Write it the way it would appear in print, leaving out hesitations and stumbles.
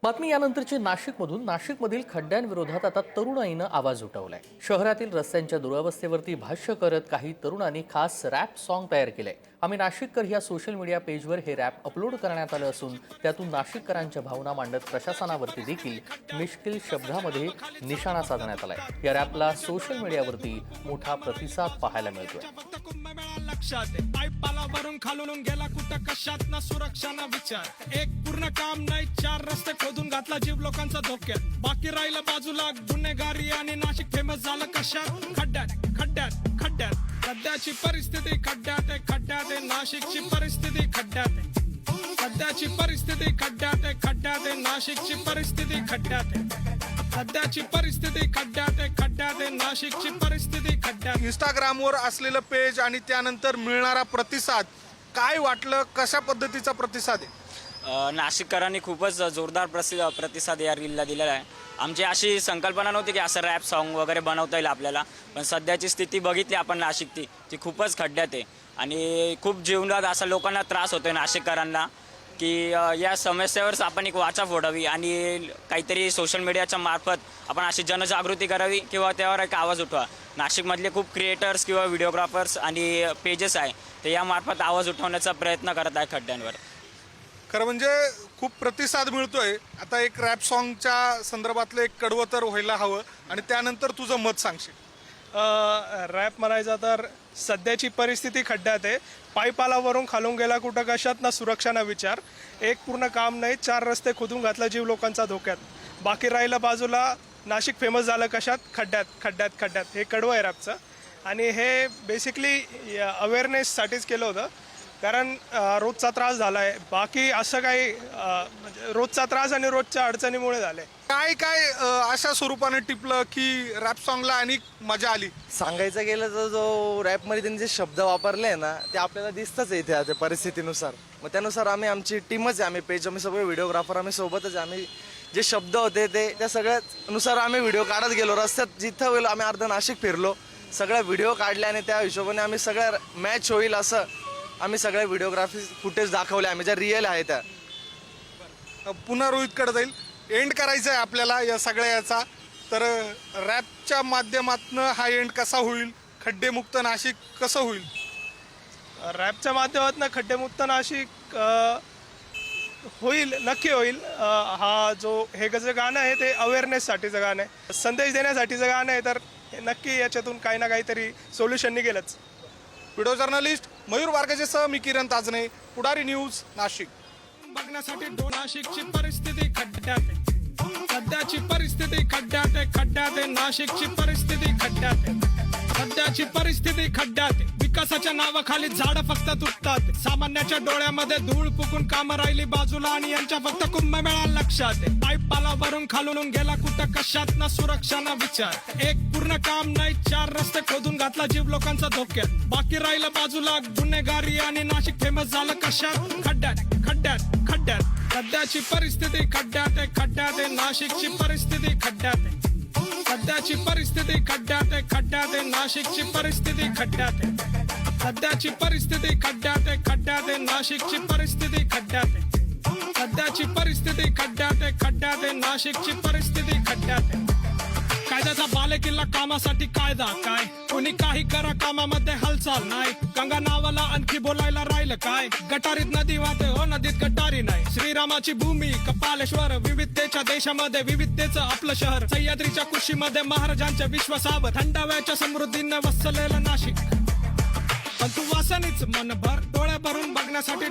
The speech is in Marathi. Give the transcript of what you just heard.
बातमी यानंतरची नाशिकमधून नाशिकमधील खड्ड्यांविरोधात आता तरुणाईनं आवाज उठवलाय। शहरातील रस्त्यांच्या दुरावस्थेवरती भाष्य करत काही तरुणांनी खास रॅप सॉन्ग तयार केलंय। आम्ही नाशिककर ह्या सोशल मीडिया पेजवर हे रॅप अपलोड करण्यात आलं असून त्यातून नाशिककरांच्या भावना मांडत प्रशासनावरती देखील मिश्किल शब्दामध्ये निशाणा साधण्यात आलाय। या रॅपला सोशल मीडियावरती मोठा प्रतिसाद पाहायला मिळतोय। वरून खालून गेला कुठं कशात ना सुरक्षा ना विचार एक पूर्ण काम नाही चार रस्ते खोदून घातला जीव लोकांचा धोक्यात बाकी राहिलं बाजूला गुन्हेगारी आणि नाशिक फेमस झालं कशात खड्ड्यात खड्ड्यात खड्ड्यात सध्याची परिस्थिती खड्ड्यात आहे खड्ड्यात आहे नाशिकची परिस्थिती खड्ड्यात आहे सध्याची परिस्थिती खड्ड्यात आहे खड्ड्यात आहे नाशिकची परिस्थिती खड्ड्यात आहे सध्याची परिस्थिती खड्ड्यात आहे खड्ड्यात आहे नाशिकची परिस्थिती खड्ड्यात। इंस्टाग्रामवर असलेलं पेज आणि त्यानंतर मिळणारा प्रतिसाद काय वाटलं, कशा पद्धतीचा प्रतिसाद आहे? नाशिककरांनी खूपच जोरदार प्रतिसाद या रीलला दिलेला आहे। आमची अशी संकल्पना नव्हती की असं रॅप सॉन्ग वगैरे बनवता येईल आपल्याला, पण सध्याची स्थिती बघितली आपण नाशिकची ती खूपच खड्ड्यात आहे आणि खूप जीवनात असा लोकांना त्रास होतोय नाशिककरांना की या समस्येवर आपण एक वाचा फोडावी आणि काहीतरी सोशल मीडियाच्या मार्फत आपण अशी जनजागृती करावी किंवा त्यावर एक आवाज उठवा। नाशिकमधले खूप क्रिएटर्स किंवा व्हिडिओग्राफर्स आणि पेजेस आहे ते यामार्फत आवाज उठवण्याचा प्रयत्न करत आहे खड्ड्यांवर। खरं म्हणजे खूप प्रतिसाद मिळतोय। आता एक रॅप सॉन्गच्या संदर्भातलं एक कडवं तर व्हायला हवं आणि त्यानंतर तुझं मत सांगशील। रॅप म्हणायचा तर सध्याची परिस्थिती खड्ड्यात आहे पायपालावरून खालून गेला कुठं कशात ना सुरक्षा ना विचार एक पूर्ण काम नाही चार रस्ते खोदून घातला जीव लोकांचा धोक्यात बाकी राहिलं बाजूला नाशिक फेमस झालं कशात खड्ड्यात खड्ड्यात खड्ड्यात हे कडवं आहे रॅपचं आणि हे बेसिकली अवेअरनेससाठीच केलं होतं कारण रोजचा त्रास झाला आहे बाकी असं काही म्हणजे रोजचा त्रास आणि रोजच्या अडचणीमुळे झाले। काय काय अशा स्वरूपाने टिपलं की रॅप सॉन्गला आणि मजा आली? सांगायचं गेलं तर जो रॅपमध्ये त्यांनी जे शब्द वापरले ना ते आपल्याला दिसतच आहे त्या परिस्थितीनुसार। मग त्यानुसार आम्ही आमची टीमच आहे, आम्ही पेज आम्ही सगळे व्हिडिओग्राफर आम्ही सोबतच आम्ही जे शब्द होते त्या सगळ्यानुसार आम्ही व्हिडिओ काढत गेलो। रस्त्यात जिथं गेलो आम्ही अर्ध नाशिक फिरलो, सगळ्या व्हिडिओ काढले आणि त्या हिशोबाने आम्ही सगळ्या मॅच होईल असं आम्ही सगळ्या व्हिडिओग्राफी फुटेज दाखवले आम्ही ज्या रिअल आहे त्या। पुन्हा रोहितकडे जाईल, एंड करायचं आहे आपल्याला या सगळ्या याचा, तर रॅपच्या माध्यमातून हा एंड कसा होईल, खड्डेमुक्त नाशिक कसं होईल? रॅपच्या माध्यमातून खड्डेमुक्त नाशिक होईल, नक्की होईल। हा जो हे जे गाणं आहे ते अवेअरनेससाठीचं गाणं आहे, संदेश देण्यासाठीचं गाणं आहे, तर नक्की याच्यातून काही ना काहीतरी सोल्युशन निघेलच। व्हिडिओ जर्नलिस्ट मयूर वारगेसह मी किरण ताजने, पुढारी न्यूज, नाशिक। बघण्यासाठी नाशिकची परिस्थिती खड्ड्यात आहे सध्याची परिस्थिती खड्ड्यात आहे खड्ड्यात आहे नाशिकची परिस्थिती खड्ड्यात आहे सध्याची परिस्थिती खड्ड्यात आहे विकासाच्या नावाखाली झाडं फक्त तुटतात सामान्याच्या डोळ्यामध्ये धूळ फुकून कामं राहिली बाजूला आणि यांच्या फक्त कुंभमेळा लक्षात आहे पायपालावरून खालून गेला कुठं कशात ना सुरक्षा ना विचार एक पूर्ण काम नाही चार रस्ते खोदून घातला जीव लोकांचा धोक्यात बाकी राहिलं बाजूला गुन्हेगारी आणि नाशिक फेमस झालं कशात खड्ड्यात खड्ड्यात खड्ड्यात सध्याची परिस्थिती खड्ड्यात आहे खड्ड्यात आहे नाशिकची परिस्थिती खड्ड्यात आहे सध्याची परिस्थिती खड्ड्यात आहे खड्ड्यात आहे नाशिकची परिस्थिती खड्ड्यात आहे सध्याची परिस्थिती खड्ड्यात आहे खड्ड्यात आहे नाशिकची परिस्थिती खड्ड्यात आहे सध्याची परिस्थिती खड्ड्यात आहे खड्ड्यात आहे नाशिकची परिस्थिती खड्ड्यात आहे कायद्याचा बालेकिल्ला कामासाठी कायदा काय कोणी काही करा कामामध्ये हालचाल नाही गंगा नावाला आणखी बोलायला राहिलं काय गटारीत नदी वाहते हो नदीत गटारी नाही श्रीरामाची भूमी कपालेश्वर विविधतेच्या देशामध्ये विविधतेचं आपलं शहर सह्याद्रीच्या कुशीमध्ये महाराजांच्या विश्वासावर थंडाव्याच्या समृद्धीनं वसलेलं नाशिक पण तू वासनीच मनभर डोळ्या भरून बघण्यासाठी